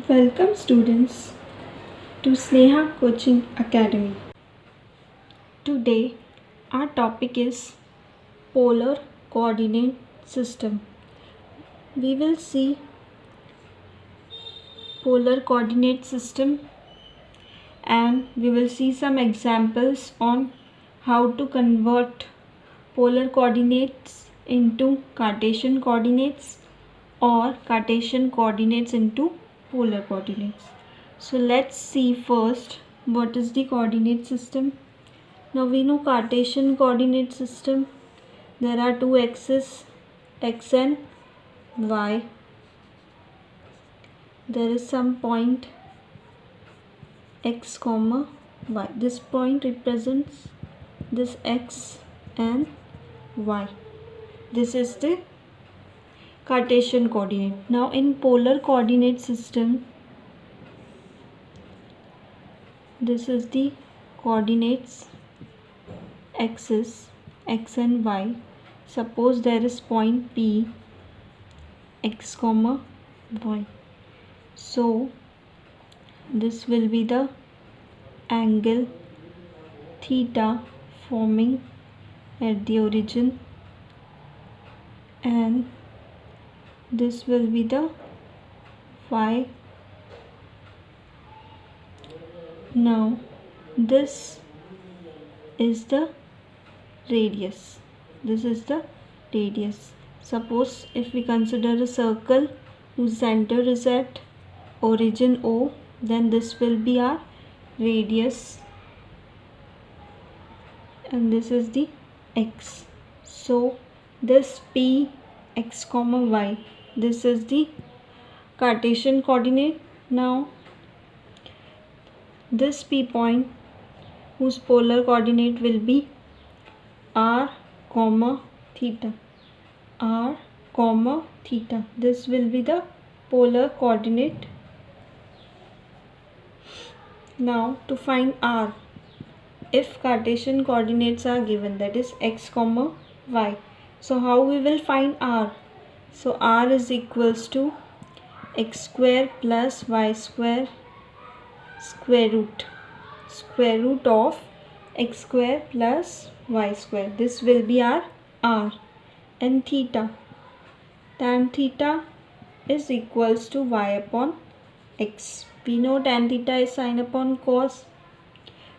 Welcome students to Sneha Coaching Academy. Today our topic is polar coordinate system. We will see polar coordinate system and we will see some examples on how to convert polar coordinates into Cartesian coordinates or Cartesian coordinates into polar coordinates. So let's see first what is the coordinate system. Now we know Cartesian coordinate system. There are two axes, x and y. There is some point x comma y. This point represents this x and y. This is the Cartesian coordinate. Now in polar coordinate system, this is the coordinates axis x and y. Suppose there is point P, x comma y. So this will be the angle theta forming at the origin, and this will be the phi. Now this is the radius. This is the radius. Suppose if we consider a circle whose center is at origin O, then this will be our radius and this is the x. So this P x comma y, this is the Cartesian coordinate. Now this P point whose polar coordinate will be r comma theta, r comma theta. This will be the polar coordinate. Now to find r, if Cartesian coordinates are given, that is x comma y, so how we will find r? So r is equals to x square plus y square square root of x square plus y square. This will be our r. And theta, tan theta is equals to y upon x. We know tan theta is sin upon cos.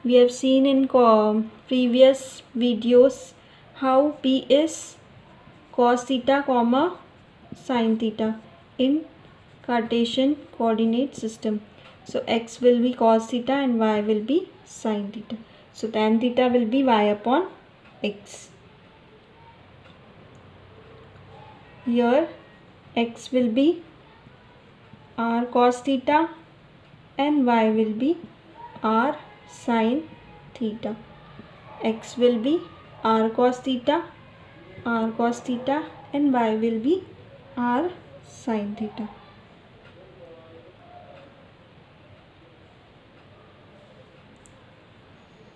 We have seen in previous videos how P is cos theta comma sin theta in Cartesian coordinate system. So x will be cos theta and y will be sin theta. So tan theta will be y upon x. Here x will be r cos theta and y will be r sin theta. X will be r cos theta and y will be r sin theta.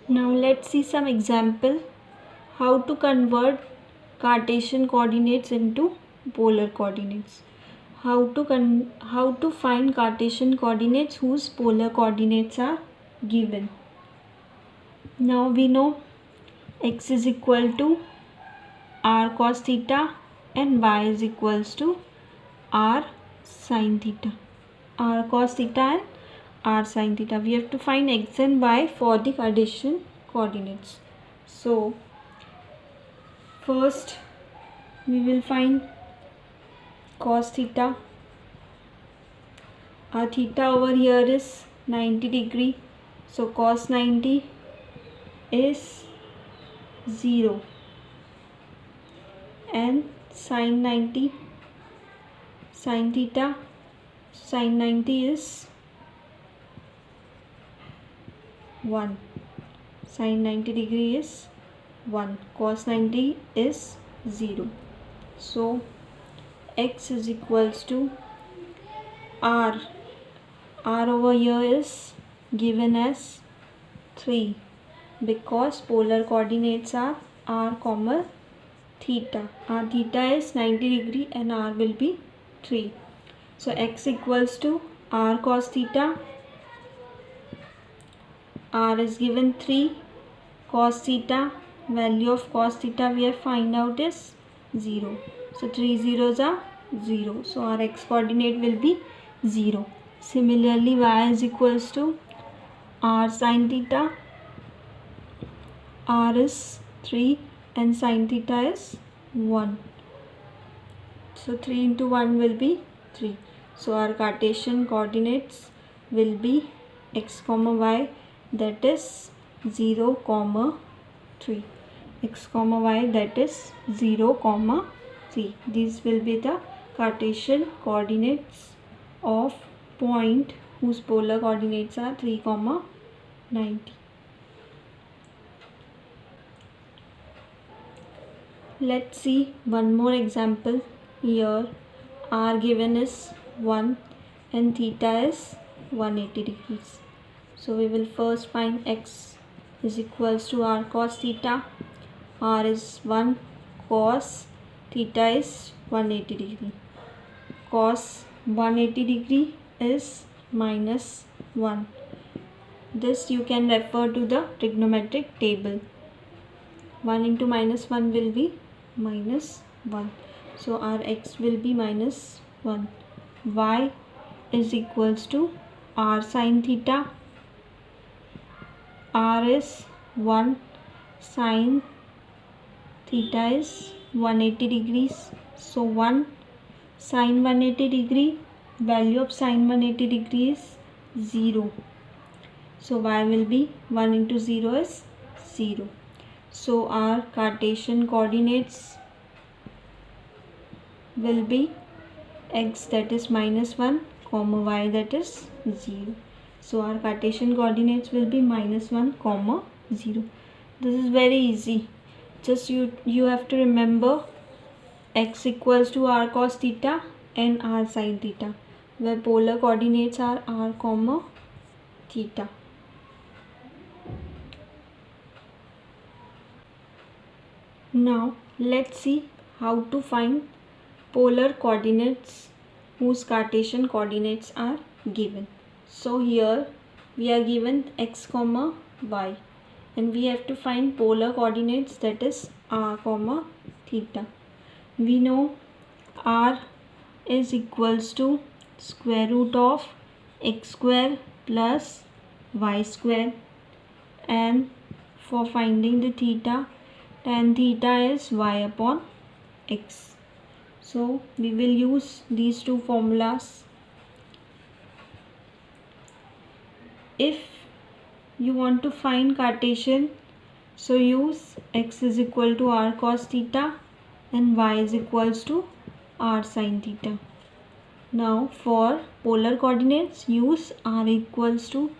Now let's see some example how to convert Cartesian coordinates into polar coordinates. How to find Cartesian coordinates whose polar coordinates are given. Now we know x is equal to r cos theta and y is equals to r sin theta. R cos theta and r sin theta. We have to find x and y for the Cartesian coordinates. So first we will find cos theta. Our theta over here is 90 degree. So cos 90 is 0 and sin 90, sin theta, sin 90 is 1. Sin 90 degree is 1. Cos 90 is 0. So x is equals to r. R over here is given as 3 because polar coordinates are r comma theta. Our theta is 90 degree and r will be 3. So x equals to r cos theta, r is given 3, cos theta, value of cos theta we have find out is 0. So 3 zeros are 0. So our x coordinate will be 0. Similarly, y is equals to r sin theta, r is 3 and sin theta is 1. So 3 into 1 will be 3. So our Cartesian coordinates will be x comma y, that is 0 comma 3. X comma y, that is 0 comma 3. These will be the Cartesian coordinates of point whose polar coordinates are 3 comma 90. Let's see one more example. Here r given is 1 and theta is 180 degrees. So we will first find x is equals to r cos theta. R is 1, cos theta is 180 degree. Cos 180 degree is minus 1. This you can refer to the trigonometric table. 1 into minus 1 will be minus 1. So our x will be minus 1. Y is equals to r sin theta. R is 1, sin theta is 180 degrees. So 1 sin 180 degree, value of sin 180 degree is 0. So y will be 1 into 0 is 0. So our Cartesian coordinates will be x, that is minus 1, comma y, that is 0. So our Cartesian coordinates will be minus 1 comma 0. This is very easy. Just you have to remember x equals to r cos theta and r sin theta, where polar coordinates are r comma theta. Now let's see how to find polar coordinates whose Cartesian coordinates are given. So here we are given x comma y and we have to find polar coordinates, that is r comma theta. We know r is equals to square root of x square plus y square, and for finding the theta, tan theta is y upon x. So we will use these two formulas. If you want to find Cartesian, so use x is equal to r cos theta and y is equals to r sin theta. Now for polar coordinates, use r equals to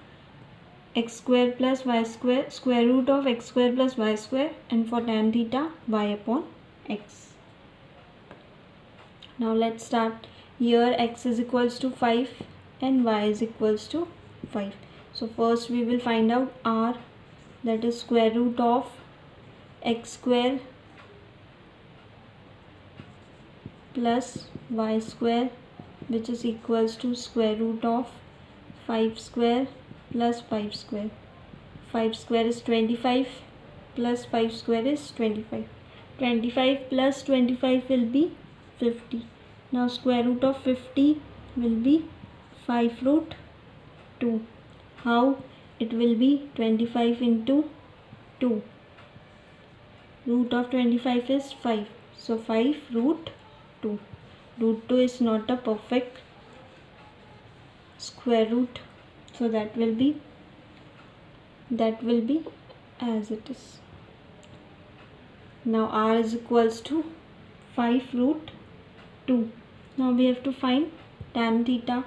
x square plus y square, square root of x square plus y square, and for tan theta, y upon x. Now let's start. Here x is equals to 5 and y is equals to 5. So first we will find out r, that is square root of x square plus y square, which is equals to square root of 5 square plus 5 square. 5 square is 25 plus 5 square is 25. 25 plus 25 will be 50. Now square root of 50 will be 5 root 2. How? It will be 25 into 2. Root of 25 is 5. So 5 root 2. Root 2 is not a perfect square root. So that will be as it is. Now r is equals to 5 root 2. Now we have to find tan theta.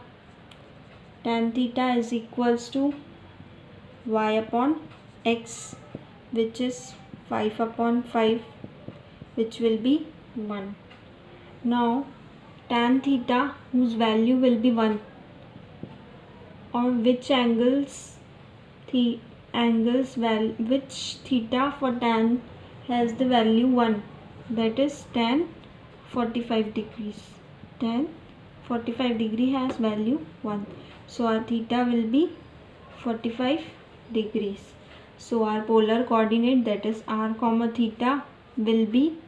Tan theta is equals to y upon x, which is 5 upon 5, which will be 1. Now tan theta, whose value will be 1, or which which theta for tan has the value 1, that is tan 45 degrees. Tan 45 degree has value 1. So our theta will be 45 degrees. So our polar coordinate, that is r comma theta, will be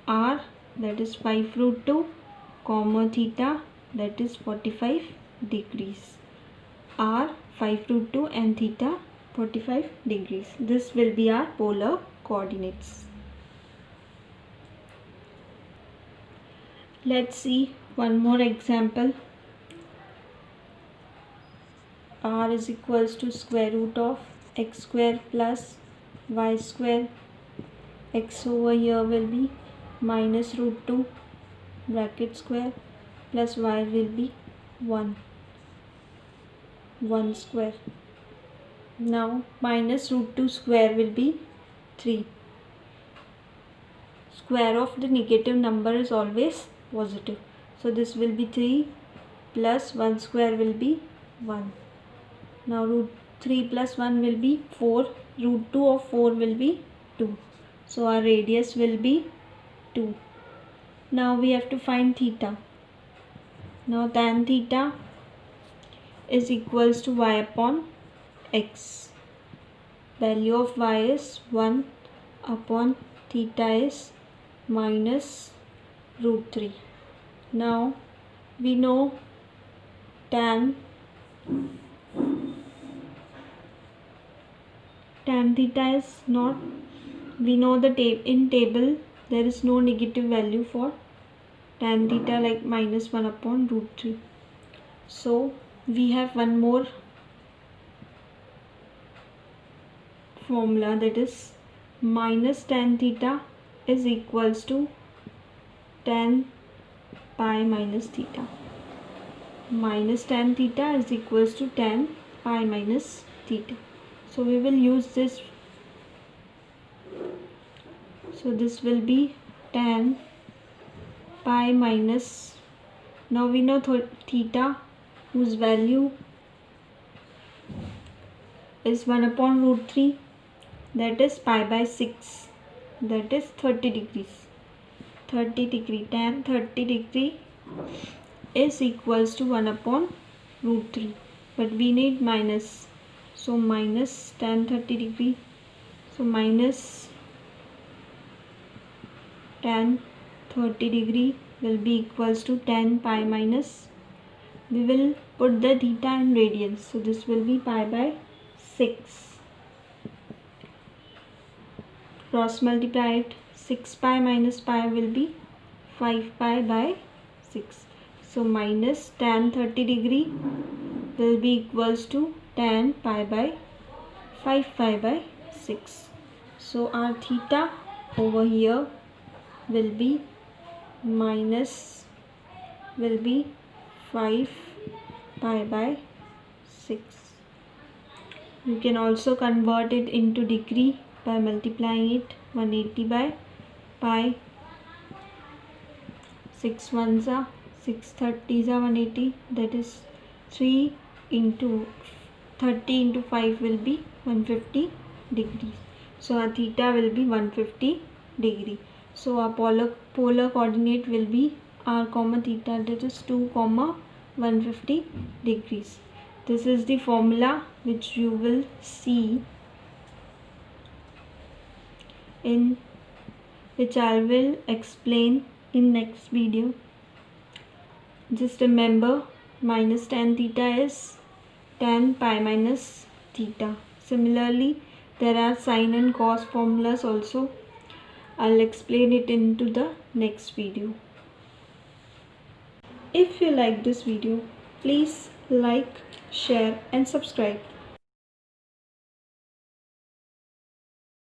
r, that is 5 root 2, comma theta, that is 45 degrees. R 5 root 2 and theta 45 degrees. This will be our polar coordinates. Let's see one more example. R is equals to square root of x square plus y square. X over here will be minus root 2 bracket square plus y will be 1 square. Now minus root 2 square will be 3. Square of the negative number is always positive. So this will be 3 plus 1 square will be 1. Now root 3 plus 1 will be 4. Root 2 of 4 will be 2. So our radius will be 2. Now we have to find theta. Now tan theta is equals to y upon x. Value of y is 1 upon theta is minus root 3. Now we know tan theta is not, we know the in table there is no negative value for tan theta, like minus 1 upon root 3. So we have one more formula, that is minus tan theta is equals to tan pi minus theta. Minus tan theta is equals to tan pi minus theta. So we will use this. So this will be tan pi minus, now we know theta whose value is 1 upon root 3, that is pi by 6, that is 30 degrees. 30 degree, tan 30 degree is equals to 1 upon root 3, but we need minus. So minus tan 30 degree, so minus tan 30 degree will be equals to tan pi minus, we will put the theta in radians, so this will be pi by 6. Cross multiply it, 6 pi minus pi will be 5 pi by 6. So minus tan 30 degree will be equals to tan pi by 5 pi by 6. So our theta over here will be minus, will be 5 pi by 6. You can also convert it into degree by multiplying it. 180 by pi, 6 ones are 6, 30s are 180, that is 3 into 30 into 5 will be 150 degrees. So our theta will be 150 degree. So our polar coordinate will be r comma theta, that is 2 comma 150 degrees. This is the formula which you will see in, which I will explain in next video. Just remember minus tan theta is tan pi minus theta. Similarly there are sine and cos formulas also. I'll explain it into the next video. If you like this video, please like, share and subscribe.